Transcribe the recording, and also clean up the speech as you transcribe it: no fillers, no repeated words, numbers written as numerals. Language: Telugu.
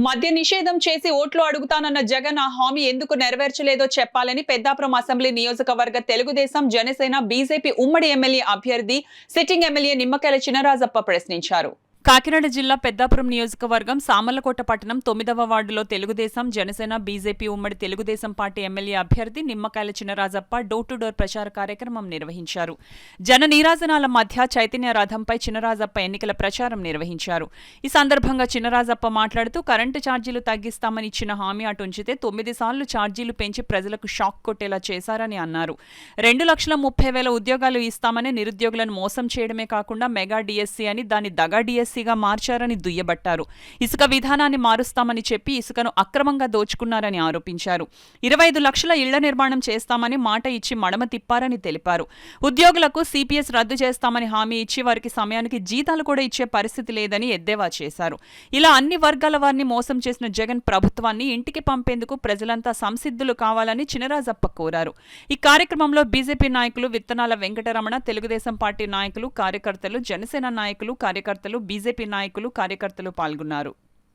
మద్య నిషేధం చేసి ఓట్లు అడుగుతానన్న జగన్ ఆ హామీ ఎందుకు నెరవేర్చలేదో చెప్పాలని పెద్దాపురం అసెంబ్లీ నియోజకవర్గ తెలుగుదేశం జనసేన బీజేపీ ఉమ్మడి ఎమ్మెల్యే అభ్యర్థి సిట్టింగ్ ఎమ్మెల్యే నిమ్మకాయల చినరాజప్ప ప్రశ్నించారు. కాకినాడ జిల్లా పెద్దాపురం నియోజకవర్గం సామర్లకోట పట్టణం 9వ వార్డులో తెలుగుదేశం జనసేన బీజేపీ ఉమ్మడి తెలుగుదేశం పార్టీ ఎమ్మెల్యే అభ్యర్థి Nimmakayala Chinarajappa door to door ప్రచార కార్యక్రమం నిర్వహించారు. జన నీరాజనాల మధ్య చైతన్య రథంపై చినరాజప్ప ఎన్నికల ప్రచారం నిర్వహించారు. ఈ సందర్భంగా చినరాజప్ప మాట్లాడుతూ కరెంటు ఛార్జీలు తగ్గిస్తామని ఇచ్చిన హామీ అటుంచితే 9 సార్లు ఛార్జీలు పెంచి ప్రజలకు షాక్ కొట్టేలా చేశారని అన్నారు. 2,30,000 ఉద్యోగాలు ఇస్తామని నిరుద్యోగులను మోసం చేయడమే కాకుండా మెగా డిఎస్సీ అని దాన్ని దగా డిఎస్సీ మార్చారని దుయ్యబట్టారు. ఇసుక విధానాన్ని మారుస్తామని చెప్పి ఇసుకను అక్రమంగా దోచుకున్నారని ఆరోపించారు. 25 లక్షల ఇళ్ల నిర్మాణం చేస్తామని మాట ఇచ్చి మడమ తిప్పారని తెలిపారు. ఉద్యోగులకు సిపిఎస్ రద్దు చేస్తామని హామీ ఇచ్చి వారికి సమయానికి జీతాలు కూడా ఇచ్చే పరిస్థితి లేదని ఎద్దేవా చేశారు. ఇలా అన్ని వర్గాల వారిని మోసం చేసిన జగన్ ప్రభుత్వాన్ని ఇంటికి పంపేందుకు ప్రజలంతా సంసిద్ధులు కావాలని చినరాజప్ప కోరారు. ఈ కార్యక్రమంలో బీజేపీ నాయకులు విత్తనాల వెంకటరమణ, తెలుగుదేశం పార్టీ నాయకులు, కార్యకర్తలు, జనసేన నాయకులు, కార్యకర్తలు, బీజేపీ నాయకులు, కార్యకర్తలు పాల్గొన్నారు.